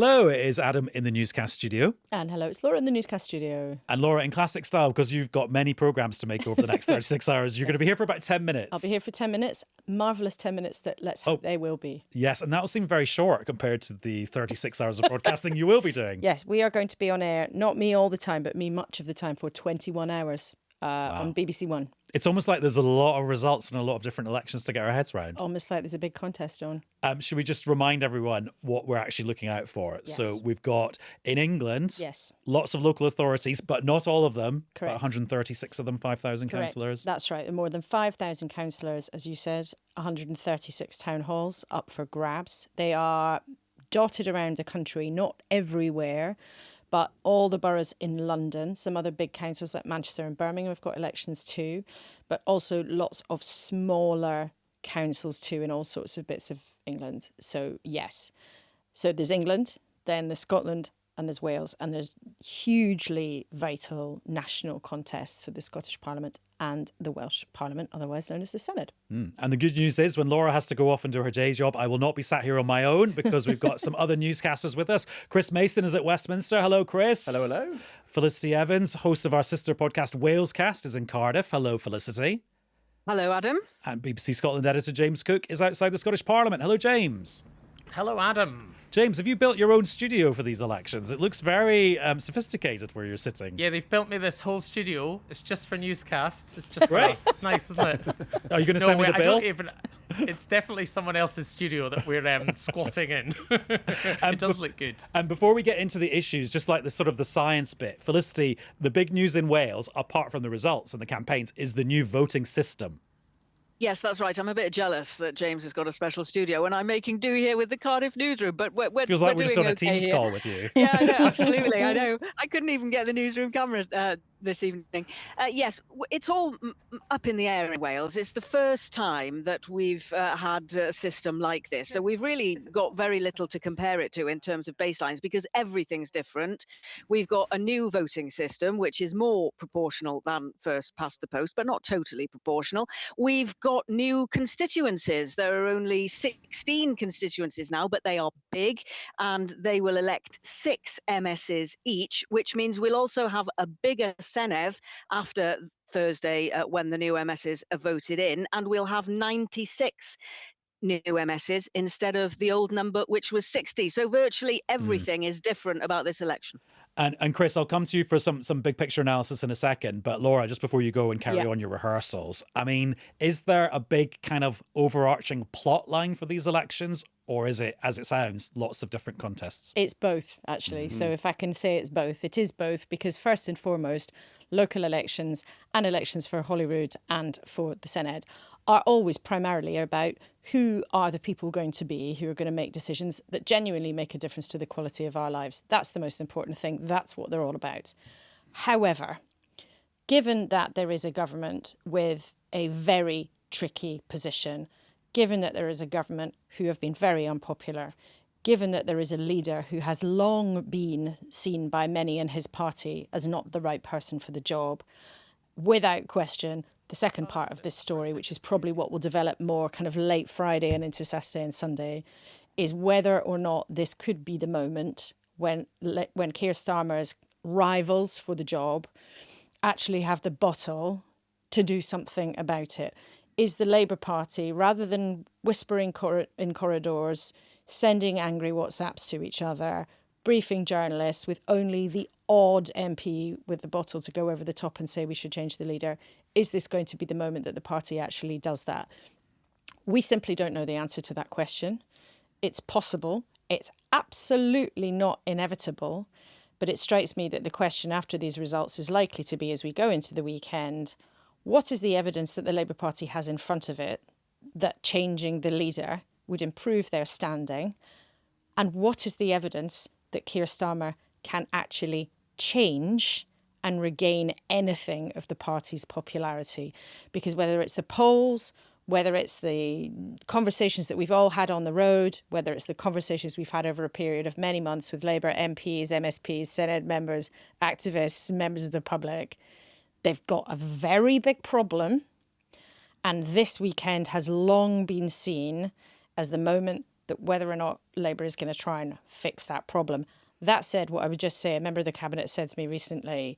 Hello, it is Adam in the Newscast studio. And hello, it's Laura in the Newscast studio. And Laura, in classic style, because you've got many programmes to make over the next 36 hours, you're going to be here for about 10 minutes. I'll be here for 10 minutes. Marvellous 10 minutes that let's hope they will be. Yes, and that will seem very short compared to the 36 hours of broadcasting you will be doing. Yes, we are going to be on air, not me all the time, but me much of the time for 21 hours on BBC One. It's almost like there's a lot of results and a lot of different elections to get our heads around. Almost like there's a big contest on. Should we just remind everyone what we're actually looking out for? Yes. So we've got, in England, Yes. lots of local authorities, but not all of them. Correct. About 136 of them, 5,000 councillors. That's right. And more than 5,000 councillors, as you said, 136 town halls up for grabs. They are dotted around the country, not everywhere, but all the boroughs in London, some other big councils like Manchester and Birmingham have got elections too, but also lots of smaller councils too in all sorts of bits of England. So yes. So there's England, then there's Scotland, and there's Wales, and there's hugely vital national contests for the Scottish Parliament and the Welsh Parliament, otherwise known as the Senedd. And the good news is when Laura has to go off and do her day job, I will not be sat here on my own because we've got some other newscasters with us. Chris Mason is at Westminster. Hello, Chris. Hello, hello. Felicity Evans, host of our sister podcast Walescast, is in Cardiff. Hello, Felicity. Hello, Adam. And BBC Scotland editor James Cook is outside the Scottish Parliament. Hello, James. Hello, Adam. James, have you built your own studio for these elections? It looks very sophisticated where you're sitting. Yeah, they've built me this whole studio. It's just for Newscast. It's just for us. It's nice, isn't it? Are you going to send me the bill? It's definitely someone else's studio that we're squatting in. It does look good. And before we get into the issues, just like the sort of the science bit, Felicity, the big news in Wales, apart from the results and the campaigns, is the new voting system. Yes, that's right. I'm a bit jealous that James has got a special studio and I'm making do here with the Cardiff newsroom, but we're Feels like we're just on a doing okay Teams here. call with you. Yeah, I know, absolutely. I know. I couldn't even get the newsroom camera this evening. Yes, it's all up in the air in Wales. It's the first time that we've had a system like this. So we've really got very little to compare it to in terms of baselines because everything's different. We've got a new voting system, which is more proportional than first past the post, but not totally proportional. We've got new constituencies. There are only 16 constituencies now, but they are big and they will elect 6 MSs each, which means we'll also have a bigger Senedd after Thursday when the new MSs are voted in, and we'll have 96 new MSs instead of the old number, which was 60. So virtually everything is different about this election. And Chris, I'll come to you for some big picture analysis in a second. But Laura, just before you go and carry on your rehearsals, I mean, is there a big kind of overarching plot line for these elections? Or is it, as it sounds, lots of different contests? It's both, actually. So if I can say it's both, it is both because first and foremost, local elections and elections for Holyrood and for the Senedd are always primarily about who are the people going to be who are going to make decisions that genuinely make a difference to the quality of our lives. That's the most important thing. That's what they're all about. However, given that there is a government with a very tricky position, given that there is a government who have been very unpopular, given that there is a leader who has long been seen by many in his party as not the right person for the job, without question, the second part of this story, which is probably what will develop more kind of late Friday and into Saturday and Sunday, is whether or not this could be the moment when Keir Starmer's rivals for the job actually have the bottle to do something about it. Is the Labour Party, rather than whispering in corridors, sending angry WhatsApps to each other, briefing journalists with only the odd MP with the bottle to go over the top and say we should change the leader, is this going to be the moment that the party actually does that? We simply don't know the answer to that question. It's possible. It's absolutely not inevitable. But it strikes me that the question after these results is likely to be, as we go into the weekend, what is the evidence that the Labour Party has in front of it that changing the leader would improve their standing? And what is the evidence that Keir Starmer can actually change and regain anything of the party's popularity? Because whether it's the polls, whether it's the conversations that we've all had on the road, whether it's the conversations we've had over a period of many months with Labour MPs, MSPs, Senedd members, activists, members of the public, they've got a very big problem. And this weekend has long been seen as the moment that whether or not Labour is going to try and fix that problem. That said, what I would just say, a member of the Cabinet said to me recently,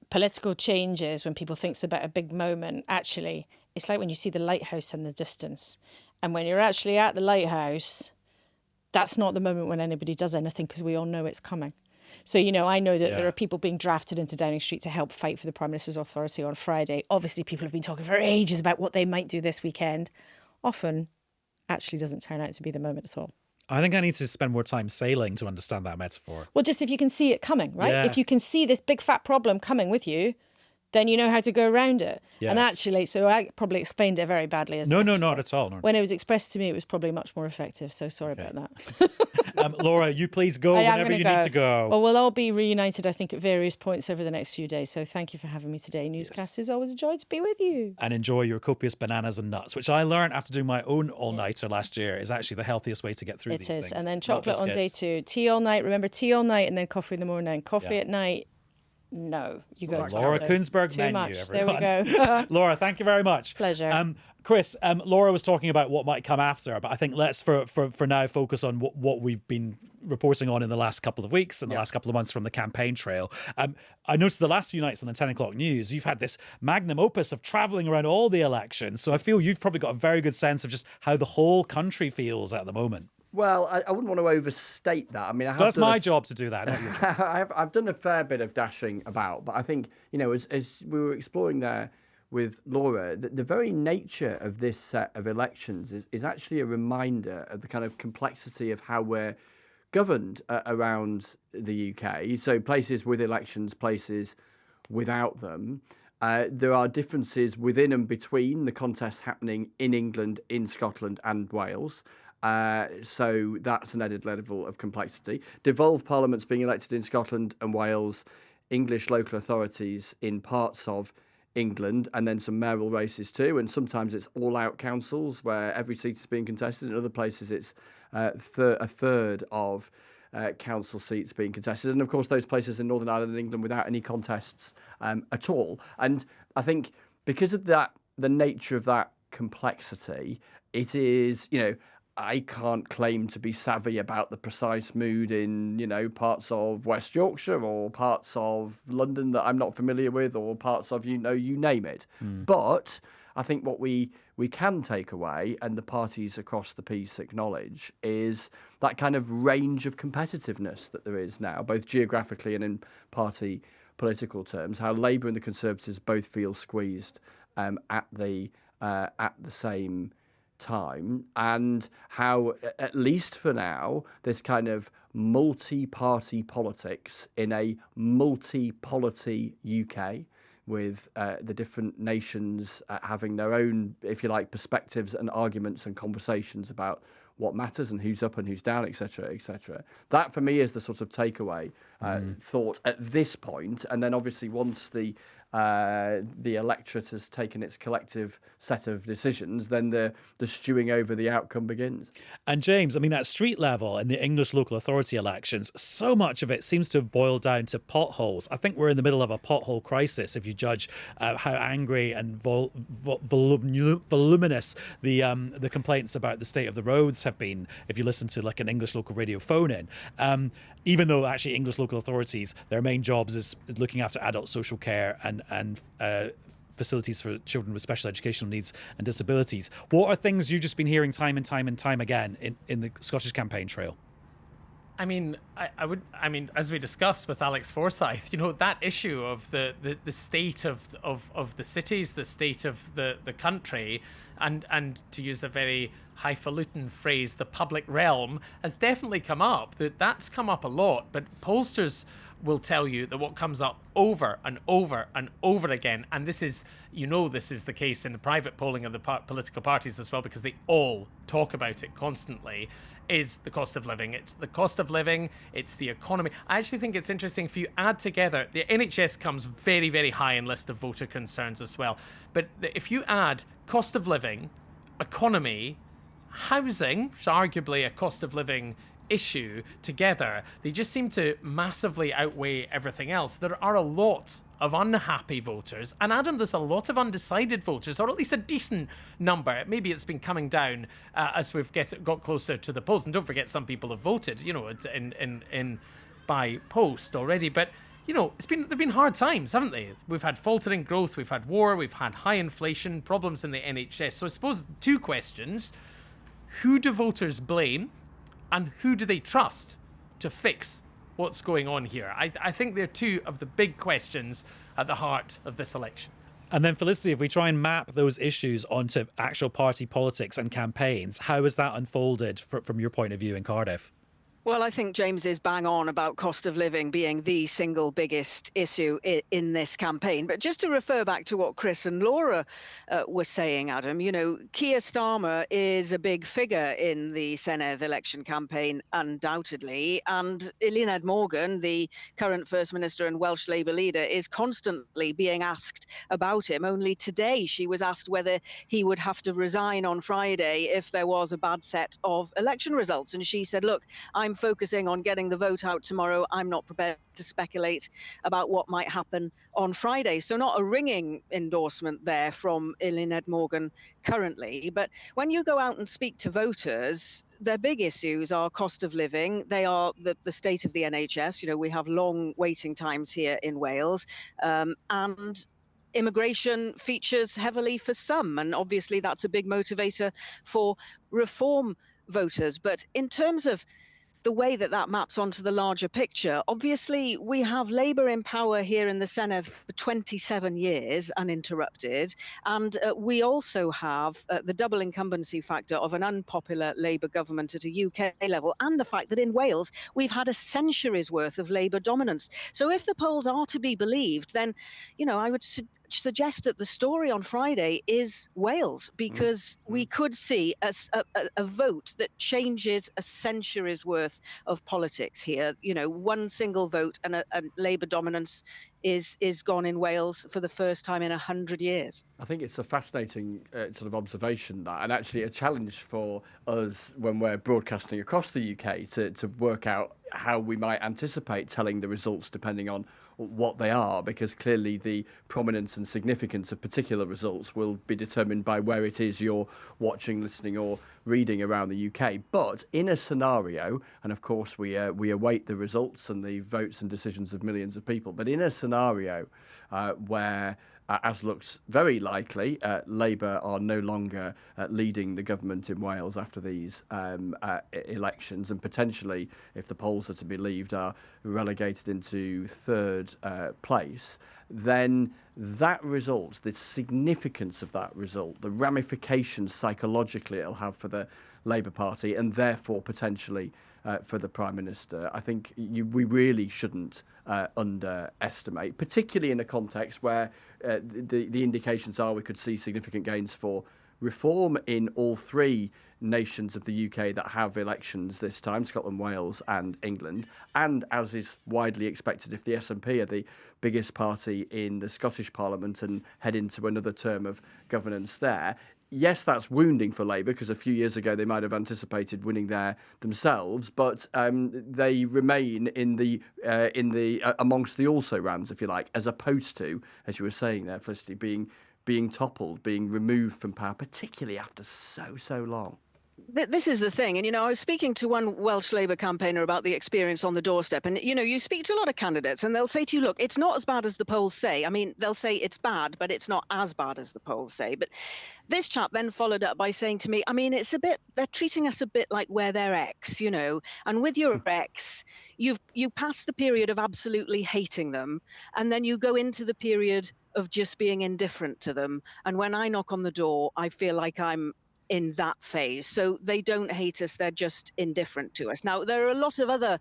political changes, when people think it's about a big moment, actually, it's like when you see the lighthouse in the distance. And when you're actually at the lighthouse, that's not the moment when anybody does anything because we all know it's coming. So, I know that there are people being drafted into Downing Street to help fight for the Prime Minister's authority on Friday. Obviously, people have been talking for ages about what they might do this weekend. Often, actually doesn't turn out to be the moment at all. I think I need to spend more time sailing to understand that metaphor. Well, just if you can see it coming, right? Yeah. If you can see this big fat problem coming with you, then you know how to go around it. Yes. And actually, so I probably explained it very badly as No, metaphor. not at all. No. When it was expressed to me, it was probably much more effective. So sorry about that. Laura, you please go whenever you need to go. Well, we'll all be reunited, I think, at various points over the next few days. So thank you for having me today. Newscast is always a joy to be with you. And enjoy your copious bananas and nuts, which I learned after doing my own all-nighter last year is actually the healthiest way to get through these things. It is. And then chocolate on day 2. Tea all night. Remember, tea all night and then coffee in the morning. Coffee at night. No, you go. Laura Koonsberg Too menu, much. everyone. There we go. Laura, thank you very much. Pleasure. Chris, Laura was talking about what might come after, but I think let's for now focus on what we've been reporting on in the last couple of weeks and the last couple of months from the campaign trail. I noticed the last few nights on the 10 o'clock news, you've had this magnum opus of travelling around all the elections. So I feel you've probably got a very good sense of just how the whole country feels at the moment. Well, I wouldn't want to overstate that. I mean, That's my job to do that. Not your job. I've done a fair bit of dashing about, but I think, as we were exploring there with Laura, the very nature of this set of elections is actually a reminder of the kind of complexity of how we're governed around the UK. So places with elections, places without them. There are differences within and between the contests happening in England, in Scotland and Wales. So that's an added level of complexity. Devolved parliaments being elected in Scotland and Wales, English local authorities in parts of England, and then some mayoral races too. And sometimes it's all-out councils where every seat is being contested. In other places, it's a third of council seats being contested. And of course, those places in Northern Ireland and England without any contests at all. And I think because of that, the nature of that complexity, it is, I can't claim to be savvy about the precise mood in, parts of West Yorkshire or parts of London that I'm not familiar with, or parts of, you name it. But I think what we can take away, and the parties across the piece acknowledge, is that kind of range of competitiveness that there is now, both geographically and in party political terms, how Labour and the Conservatives both feel squeezed at the same time, and how, at least for now, this kind of multi-party politics in a multi-polity UK, with the different nations having their own, if you like, perspectives and arguments and conversations about what matters and who's up and who's down, etc., etc. That, for me, is the sort of takeaway thought at this point. And then, obviously, once the electorate has taken its collective set of decisions, then the stewing over the outcome begins. And James, I mean, at street level in the English local authority elections, so much of it seems to have boiled down to potholes. I think we're in the middle of a pothole crisis if you judge how angry and voluminous the complaints about the state of the roads have been, if you listen to like an English local radio phone-in. Even though actually English local authorities, their main jobs is looking after adult social care and facilities for children with special educational needs and disabilities. What are things you've just been hearing time and time and time again in the Scottish campaign trail? I mean, I mean, as we discussed with Alex Forsyth, that issue of the state of the cities, the state of the country, and to use a very highfalutin phrase, the public realm, has definitely come up. That's come up a lot, but pollsters will tell you that what comes up over and over and over again, and this is the case in the private polling of the political parties as well, because they all talk about it constantly, is the cost of living. It's the cost of living, it's the economy. I actually think it's interesting if you add together, the NHS comes very, very high in list of voter concerns as well, but if you add cost of living, economy, housing, which is arguably a cost of living issue together, they just seem to massively outweigh everything else. There are a lot of unhappy voters, and Adam, there's a lot of undecided voters, or at least a decent number. Maybe it's been coming down as we've got closer to the polls. And don't forget, some people have voted, in by post already. But there've been hard times, haven't they? We've had faltering growth, we've had war, we've had high inflation, problems in the NHS. So I suppose 2 questions: who do voters blame, and who do they trust to fix what's going on here? I think they're 2 of the big questions at the heart of this election. And then, Felicity, if we try and map those issues onto actual party politics and campaigns, how has that unfolded from your point of view in Cardiff? Well, I think James is bang on about cost of living being the single biggest issue in this campaign. But just to refer back to what Chris and Laura were saying, Adam, Keir Starmer is a big figure in the Senedd election campaign, undoubtedly. And Eluned Morgan, the current First Minister and Welsh Labour leader, is constantly being asked about him. Only today she was asked whether he would have to resign on Friday if there was a bad set of election results. And she said, look, I'm focusing on getting the vote out tomorrow. I'm not prepared to speculate about what might happen on Friday. So not a ringing endorsement there from Eluned Morgan currently. But when you go out and speak to voters, their big issues are cost of living. They are the state of the NHS. We have long waiting times here in Wales. And immigration features heavily for some. And obviously that's a big motivator for reform voters. But in terms of the way that maps onto the larger picture, obviously we have Labour in power here in the Senedd for 27 years uninterrupted, and we also have the double incumbency factor of an unpopular Labour government at a UK level, and the fact that in Wales we've had a century's worth of Labour dominance. So if the polls are to be believed, then I would suggest that the story on Friday is Wales, because we could see a vote that changes a century's worth of politics here. One single vote and a Labour dominance is gone in Wales for the first time in 100 years. I think it's a fascinating sort of observation, that, and actually a challenge for us when we're broadcasting across the UK to work out how we might anticipate telling the results depending on what they are, because clearly the prominence and significance of particular results will be determined by where it is you're watching, listening or reading around the UK. But in a scenario, and of course we await the results and the votes and decisions of millions of people, but in a scenario where as looks very likely, Labour are no longer leading the government in Wales after these elections, and potentially, if the polls are to be believed, are relegated into 3rd place, then that result, the significance of that result, the ramifications psychologically it'll have for the Labour Party, and therefore potentially for the Prime Minister, I think we really shouldn't underestimate, particularly in a context where the indications are we could see significant gains for reform in all 3 nations of the UK that have elections this time, Scotland, Wales and England. And as is widely expected, if the SNP are the biggest party in the Scottish Parliament and head into another term of governance there, yes, that's wounding for Labour, because a few years ago they might have anticipated winning there themselves, but they remain in the amongst the also-rans, if you like, as opposed to, as you were saying there, Felicity, being toppled, being removed from power, particularly after so long. This is the thing. And, I was speaking to one Welsh Labour campaigner about the experience on the doorstep. And, you speak to a lot of candidates and they'll say to you, look, it's not as bad as the polls say. I mean, they'll say it's bad, but it's not as bad as the polls say. But this chap then followed up by saying to me, I mean, they're treating us a bit like we're their ex, and with your ex, you pass the period of absolutely hating them. And then you go into the period of just being indifferent to them. And when I knock on the door, I feel like I'm in that phase. So they don't hate us, they're just indifferent to us. Now, there are a lot of other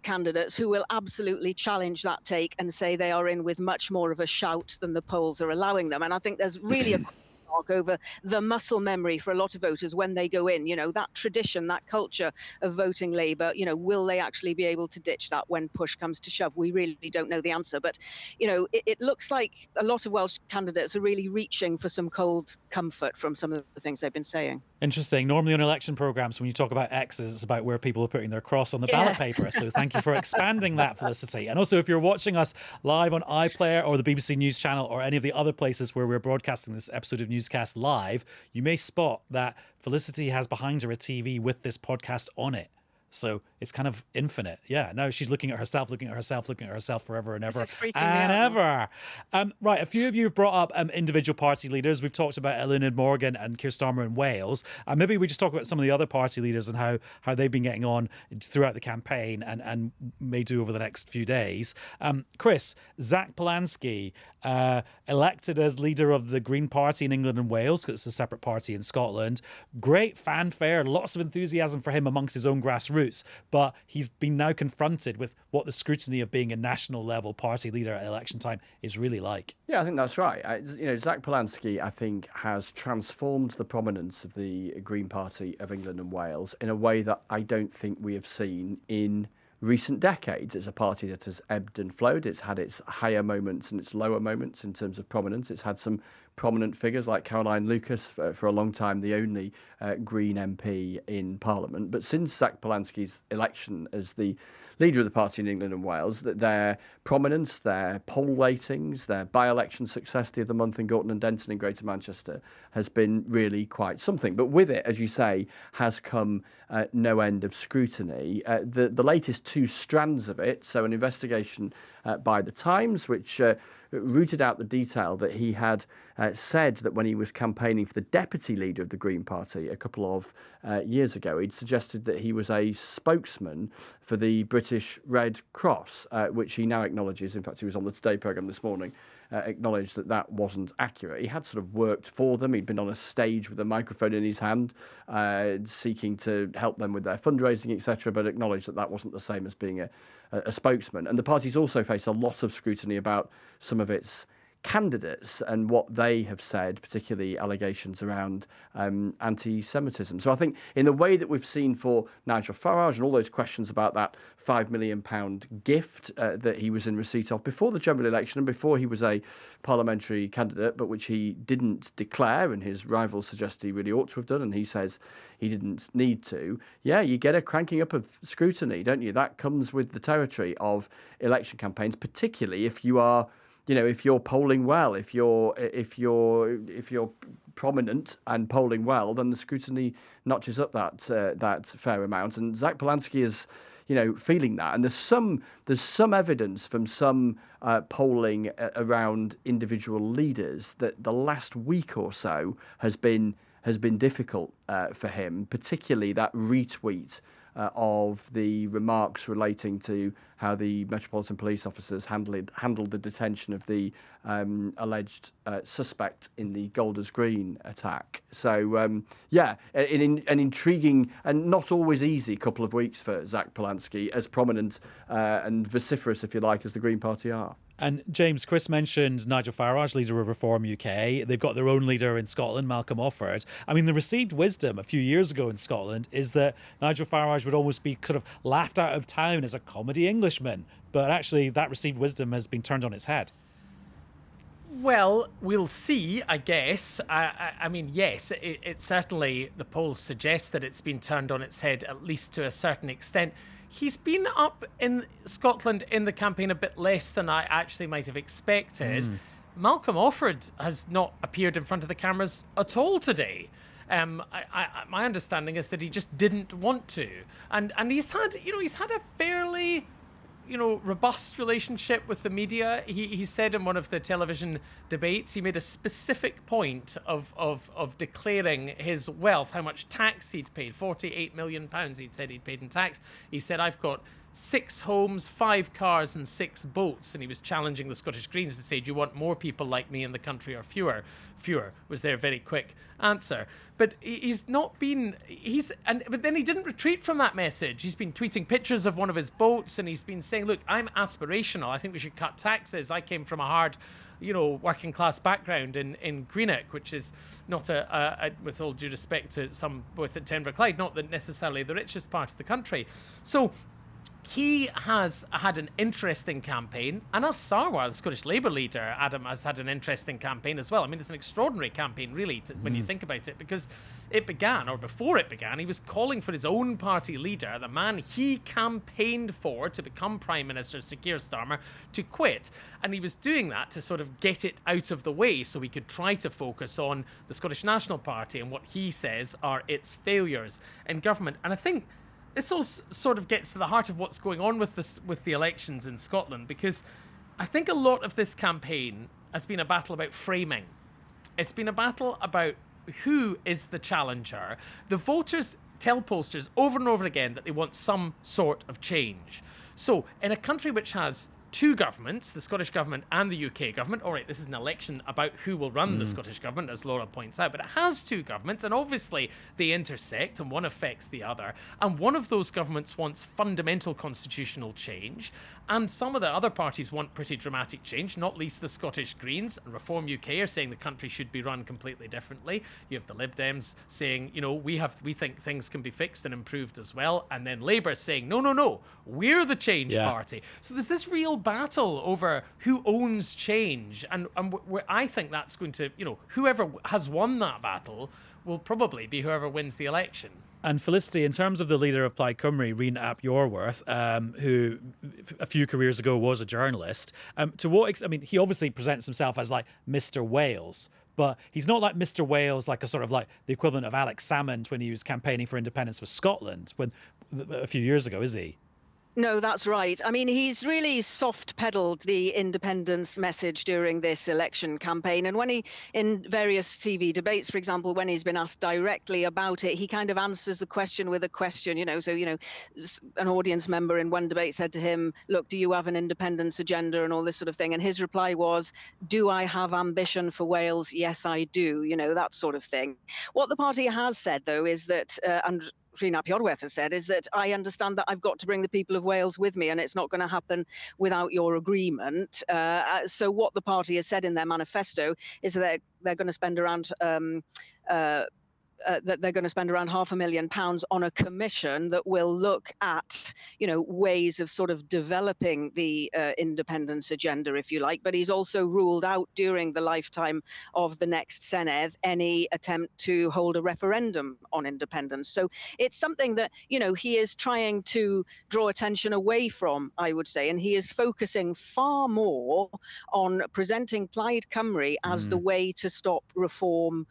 candidates who will absolutely challenge that take and say they are in with much more of a shout than the polls are allowing them. And I think there's really a mark over the muscle memory for a lot of voters when they go in. That tradition, that culture of voting Labour, will they actually be able to ditch that when push comes to shove? We really don't know the answer. But, it looks like a lot of Welsh candidates are really reaching for some cold comfort from some of the things they've been saying. Interesting. Normally on election programmes, when you talk about X's, it's about where people are putting their cross on the ballot paper. So thank you for expanding that, Felicity. And also, if you're watching us live on iPlayer or the BBC News Channel or any of the other places where we're broadcasting this episode of Newscast live, you may spot that Felicity has behind her a TV with this podcast on it. So it's kind of infinite. Yeah, no, she's looking at herself forever and ever and ever. Right, a few of you have brought up individual party leaders. We've talked about Eluned Morgan and Keir Starmer in Wales. Maybe we just talk about some of the other party leaders and how they've been getting on throughout the campaign and may do over the next few days. Chris, Zack Polanski, elected as leader of the Green Party in England and Wales, because it's a separate party in Scotland. Great fanfare, lots of enthusiasm for him amongst his own grassroots. But he's been now confronted with what the scrutiny of being a national level party leader at election time is really like. Yeah, I think that's right. Zack Polanski, I think, has transformed the prominence of the Green Party of England and Wales in a way that I don't think we have seen in recent decades. It's a party that has ebbed and flowed. It's had its higher moments and its lower moments in terms of prominence. It's had some prominent figures like Caroline Lucas for a long time, the only Green MP in Parliament. But since Zack Polanski's election as the leader of the party in England and Wales, that their prominence, their poll ratings, their by-election success the other month in Gorton and Denton in Greater Manchester has been really quite something. But with it, as you say, has come no end of scrutiny. The latest two strands of it, so an investigation by The Times, which rooted out the detail that he had said that when he was campaigning for the deputy leader of the Green Party a couple of years ago, he'd suggested that he was a spokesman for the British Red Cross, which he now acknowledges. In fact, he was on the Today programme this morning, acknowledged that that wasn't accurate. He had sort of worked for them. He'd been on a stage with a microphone in his hand, seeking to help them with their fundraising, etc., but acknowledged that that wasn't the same as being a spokesman. And the party's also faced a lot of scrutiny about some of its candidates and what they have said, particularly allegations around anti-Semitism. So I think in the way that we've seen for Nigel Farage and all those questions about that £5 million gift that he was in receipt of before the general election and before he was a parliamentary candidate, but which he didn't declare, and his rivals suggest he really ought to have done, and he says he didn't need to. Yeah, you get a cranking up of scrutiny, don't you? That comes with the territory of election campaigns, particularly if you are, if you're polling well, if you're prominent and polling well, then the scrutiny notches up that fair amount. And Zack Polanski is, feeling that. And there's some evidence from some polling around individual leaders that the last week or so has been difficult for him, particularly that retweet of the remarks relating to how the Metropolitan Police officers handled the detention of the alleged suspect in the Golders Green attack. So, an intriguing and not always easy couple of weeks for Zack Polanski, as prominent and vociferous, if you like, as the Green Party are. And James, Chris mentioned Nigel Farage, leader of Reform UK. They've got their own leader in Scotland, Malcolm Offord. I mean, the received wisdom a few years ago in Scotland is that Nigel Farage would almost be sort of laughed out of town as a comedy Englishman. But actually, that received wisdom has been turned on its head. Well, we'll see, I guess. I mean, yes, it certainly, the polls suggest that it's been turned on its head, at least to a certain extent. He's been up in Scotland in the campaign a bit less than I actually might have expected. Malcolm Offord has not appeared in front of the cameras at all today. My understanding is that he just didn't want to, and he's had a fairly robust relationship with the media. He said in one of the television debates, he made a specific point of declaring his wealth, how much tax he'd paid, £48 million he'd said he'd paid in tax. He said, I've got 6 homes, 5 cars and 6 boats. And he was challenging the Scottish Greens to say, do you want more people like me in the country or fewer? fewer was their very quick answer. But he's not been, but then he didn't retreat from that message. He's been tweeting pictures of one of his boats, and he's been saying, look, I'm aspirational. I think we should cut taxes. I came from a hard, working class background in Greenock, which is not with all due respect to some both at Tenver Clyde, not necessarily the richest part of the country. So he has had an interesting campaign, and As Sarwar, the Scottish Labour leader, Adam, has had an interesting campaign as well. I mean, it's an extraordinary campaign, really, when you think about it, because before it began, he was calling for his own party leader, the man he campaigned for to become Prime Minister, Sir Keir Starmer, to quit. And he was doing that to sort of get it out of the way so he could try to focus on the Scottish National Party and what he says are its failures in government. And I think this all sort of gets to the heart of what's going on with the elections in Scotland, because I think a lot of this campaign has been a battle about framing. It's been a battle about who is the challenger. The voters tell pollsters over and over again that they want some sort of change. So in a country which has two governments, the Scottish government and the UK government. All right, this is an election about who will run the Scottish government, as Laura points out, but it has two governments, and obviously they intersect, and one affects the other. And one of those governments wants fundamental constitutional change, and some of the other parties want pretty dramatic change, not least the Scottish Greens. Reform UK are saying the country should be run completely differently. You have the Lib Dems saying, we think things can be fixed and improved as well, and then Labour saying, no, we're the change party. So there's this real battle over who owns change, and where I think that's going to, whoever has won that battle will probably be whoever wins the election. And Felicity, in terms of the leader of Plaid Cymru, Rhyn ap Iorwerth, who a few careers ago was a journalist, to what extent, I mean, he obviously presents himself as like Mr. Wales, but he's not like Mr. Wales, like a sort of like the equivalent of Alex Salmond when he was campaigning for independence for Scotland a few years ago, is he? No, that's right. I mean, he's really soft-pedaled the independence message during this election campaign. And when he, in various TV debates, for example, when he's been asked directly about it, he kind of answers the question with a question, So, an audience member in one debate said to him, look, do you have an independence agenda and all this sort of thing? And his reply was, do I have ambition for Wales? Yes, I do, that sort of thing. What the party has said, though, is that, and Rhyn ap Iorwerth has said, is that I understand that I've got to bring the people of Wales with me, and it's not going to happen without your agreement. So what the party has said in their manifesto is that they're going to spend around that they're going to spend around £500,000 on a commission that will look at, ways of sort of developing the independence agenda, if you like. But he's also ruled out during the lifetime of the next Senedd any attempt to hold a referendum on independence. So it's something that, he is trying to draw attention away from, I would say, and he is focusing far more on presenting Plaid Cymru as the way to stop reform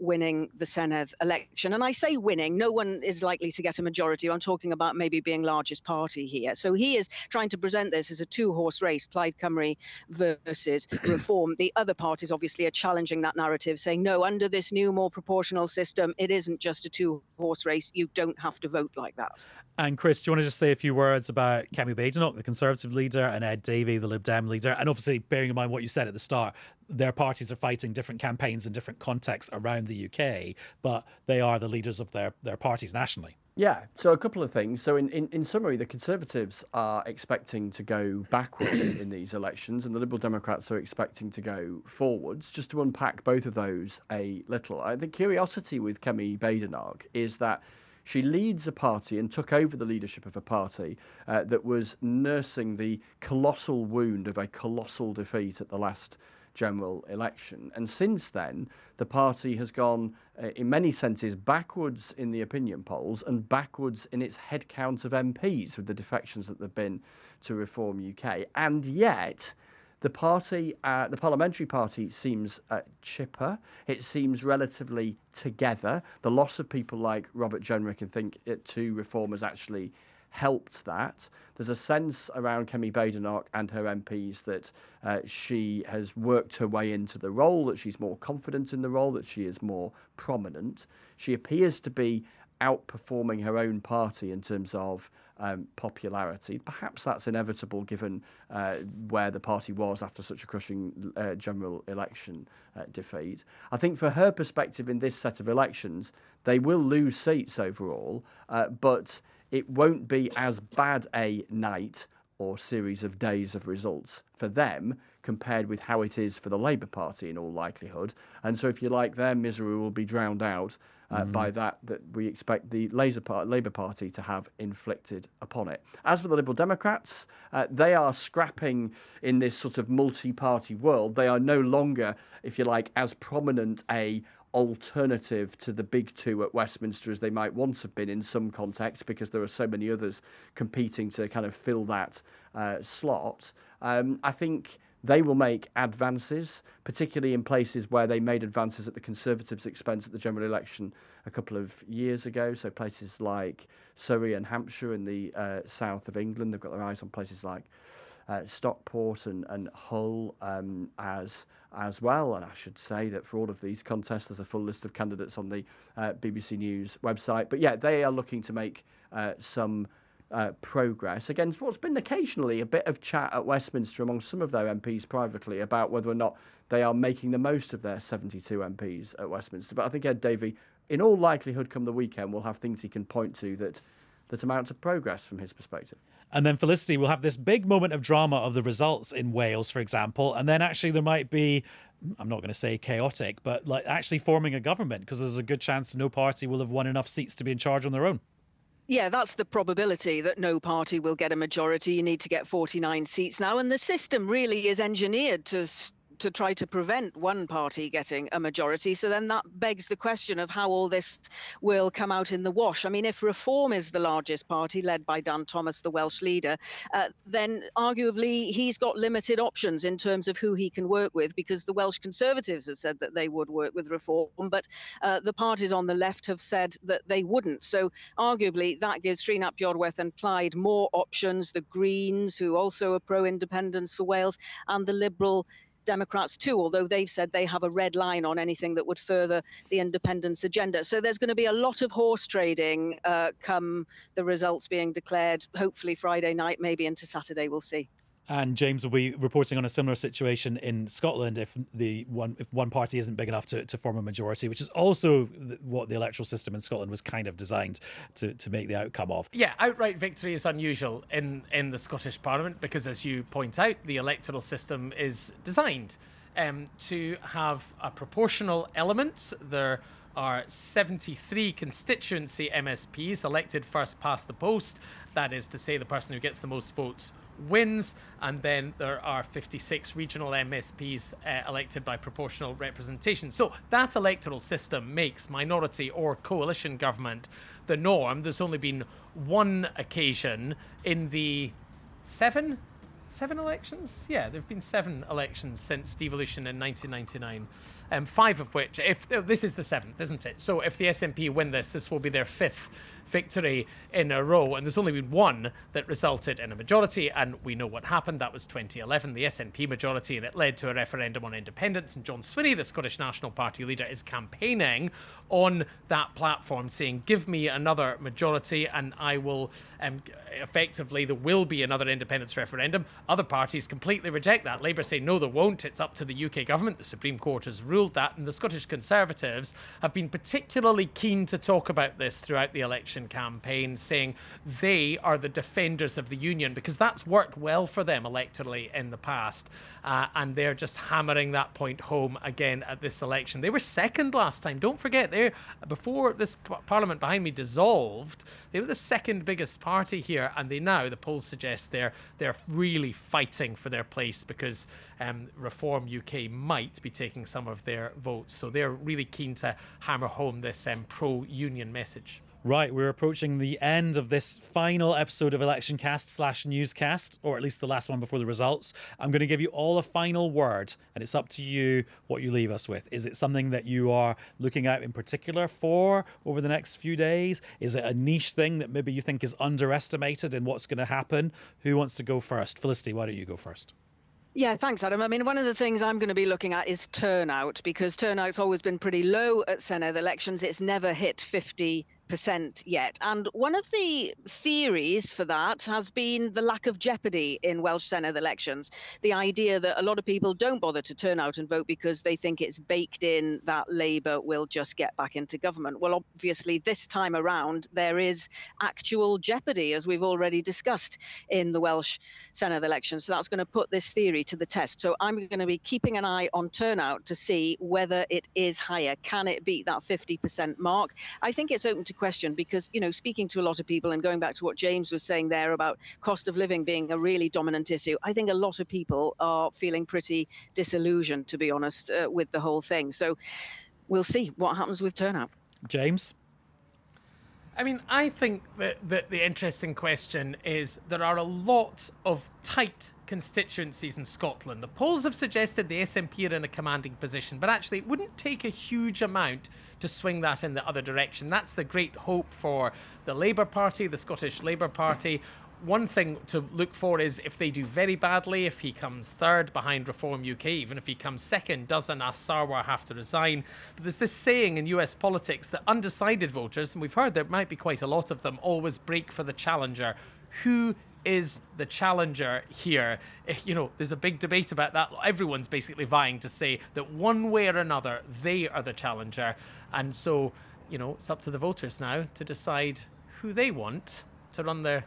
winning the Senedd election. And I say winning, no one is likely to get a majority. I'm talking about maybe being largest party here. So he is trying to present this as a two-horse race, Plaid Cymru versus reform. The other parties obviously are challenging that narrative, saying, no, under this new, more proportional system, it isn't just a two-horse race. You don't have to vote like that. And Chris, do you want to just say a few words about Kemi Badenoch, the Conservative leader, and Ed Davey, the Lib Dem leader? And obviously, bearing in mind what you said at the start, their parties are fighting different campaigns in different contexts around the UK, but they are the leaders of their parties nationally. Yeah, so a couple of things. So in summary, the Conservatives are expecting to go backwards in these elections, and the Liberal Democrats are expecting to go forwards. Just to unpack both of those a little, the curiosity with Kemi Badenoch is that she leads a party and took over the leadership of a party that was nursing the colossal wound of a colossal defeat at the last general election. And since then, the party has gone, in many senses, backwards in the opinion polls and backwards in its head count of MPs with the defections that there have been to Reform UK. And yet, the party, the parliamentary party, seems chipper. It seems relatively together. The loss of people like Robert Jenrick, I think, to Reform has actually helped that. There's a sense around Kemi Badenoch and her MPs that she has worked her way into the role, that she's more confident in the role, that she is more prominent. She appears to be outperforming her own party in terms of popularity. Perhaps that's inevitable given where the party was after such a crushing general election defeat. I think for her perspective in this set of elections, they will lose seats overall, but it won't be as bad a night or series of days of results for them compared with how it is for the Labour Party in all likelihood. And so, if you like, their misery will be drowned out by that we expect the Labour Party to have inflicted upon it. As for the Liberal Democrats, they are scrapping in this sort of multi-party world. They are no longer, if you like, as prominent a alternative to the big two at Westminster as they might once have been in some contexts, because there are so many others competing to kind of fill that slot. I think they will make advances, particularly in places where they made advances at the Conservatives' expense at the general election a couple of years ago. So places like Surrey and Hampshire in the south of England. They've got their eyes on places like Stockport and Hull as well. And I should say that for all of these contests, there's a full list of candidates on the BBC News website. But yeah, they are looking to make some progress against what's been occasionally a bit of chat at Westminster among some of their MPs privately about whether or not they are making the most of their 72 MPs at Westminster. But I think Ed Davey, in all likelihood, come the weekend, will have things he can point to that amount of progress from his perspective. And then Felicity will have this big moment of drama of the results in Wales, for example, and then actually there might be, I'm not going to say chaotic, but like actually forming a government, because there's a good chance no party will have won enough seats to be in charge on their own. Yeah, that's the probability, that no party will get a majority. You need to get 49 seats now. And the system really is engineered to try to prevent one party getting a majority. So then that begs the question of how all this will come out in the wash. I mean, if Reform is the largest party, led by Dan Thomas, the Welsh leader, then arguably he's got limited options in terms of who he can work with, because the Welsh Conservatives have said that they would work with Reform, but the parties on the left have said that they wouldn't. So arguably that gives Srinath Bjorwerth and Plaid more options. The Greens, who also are pro-independence for Wales, and the Liberal Democrats too, although they've said they have a red line on anything that would further the independence agenda. So there's going to be a lot of horse trading come the results being declared, hopefully Friday night, maybe into Saturday, we'll see. And James will be reporting on a similar situation in Scotland if one party isn't big enough to form a majority, which is also what the electoral system in Scotland was kind of designed to make the outcome of. Yeah, outright victory is unusual in the Scottish Parliament because, as you point out, the electoral system is designed to have a proportional element. There are 73 constituency MSPs elected first past the post. That is to say, the person who gets the most votes wins, and then there are 56 regional MSPs elected by proportional representation. So that electoral system makes minority or coalition government the norm. There's only been one occasion in the seven elections? Yeah, there have been 7 elections since devolution in 1999. 5 of which, this is the 7th, isn't it? So if the SNP win this will be their 5th victory in a row, and there's only been one that resulted in a majority, and we know what happened. That was 2011, the SNP majority, and it led to a referendum on independence. And John Swinney, the Scottish National Party leader, is campaigning on that platform, saying, give me another majority and I will effectively, there will be another independence referendum. Other parties completely reject that. Labour say, no, there won't. It's up to the UK government. The Supreme Court has ruled that, and the Scottish Conservatives have been particularly keen to talk about this throughout the election campaign, saying they are the defenders of the union because that's worked well for them electorally in the past, and they're just hammering that point home again at this election. They were second last time. Don't forget, before this parliament behind me dissolved, they were the second biggest party here, and the polls suggest they're really fighting for their place because Reform UK might be taking some of their votes. So they're really keen to hammer home this pro-union message. Right, we're approaching the end of this final episode of Election Cast / Newscast, or at least the last one before the results. I'm going to give you all a final word, and it's up to you what you leave us with. Is it something that you are looking out in particular for over the next few days? Is it a niche thing that maybe you think is underestimated in what's going to happen? Who wants to go first? Felicity, why don't you go first? Yeah, thanks, Adam. I mean, one of the things I'm going to be looking at is turnout, because turnout's always been pretty low at Senedd elections. It's never hit 50%. 50% yet. And one of the theories for that has been the lack of jeopardy in Welsh Senedd elections. The idea that a lot of people don't bother to turn out and vote because they think it's baked in that Labour will just get back into government. Well, obviously, this time around, there is actual jeopardy, as we've already discussed in the Welsh Senedd elections. So that's going to put this theory to the test. So I'm going to be keeping an eye on turnout to see whether it is higher. Can it beat that 50% mark? I think it's open to question because, speaking to a lot of people and going back to what James was saying there about cost of living being a really dominant issue, I think a lot of people are feeling pretty disillusioned, to be honest, with the whole thing. So we'll see what happens with turnout. James? I mean, I think that the interesting question is there are a lot of tight constituencies in Scotland. The polls have suggested the SNP are in a commanding position, but actually it wouldn't take a huge amount to swing that in the other direction. That's the great hope for the Labour Party, the Scottish Labour Party. One thing to look for is if they do very badly, if he comes third behind Reform UK, even if he comes second, does Anas Sarwar have to resign? But there's this saying in US politics that undecided voters, and we've heard there might be quite a lot of them, always break for the challenger. Who is the challenger here? There's a big debate about that. Everyone's basically vying to say that one way or another, they are the challenger. And so, it's up to the voters now to decide who they want to run the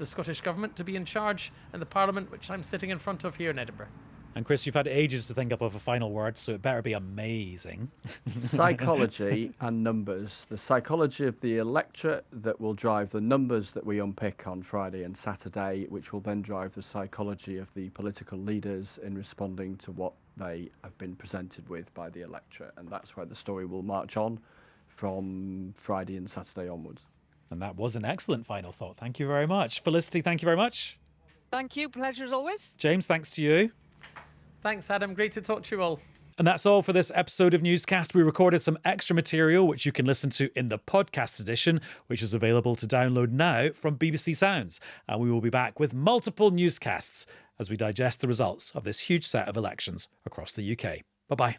Scottish government, to be in charge in the Parliament, which I'm sitting in front of here in Edinburgh. And Chris, you've had ages to think up of a final word, so it better be amazing. Psychology and numbers. The psychology of the electorate that will drive the numbers that we unpick on Friday and Saturday, which will then drive the psychology of the political leaders in responding to what they have been presented with by the electorate. And that's where the story will march on from Friday and Saturday onwards. And that was an excellent final thought. Thank you very much. Felicity, thank you very much. Thank you. Pleasure as always. James, thanks to you. Thanks, Adam. Great to talk to you all. And that's all for this episode of Newscast. We recorded some extra material, which you can listen to in the podcast edition, which is available to download now from BBC Sounds. And we will be back with multiple newscasts as we digest the results of this huge set of elections across the UK. Bye-bye.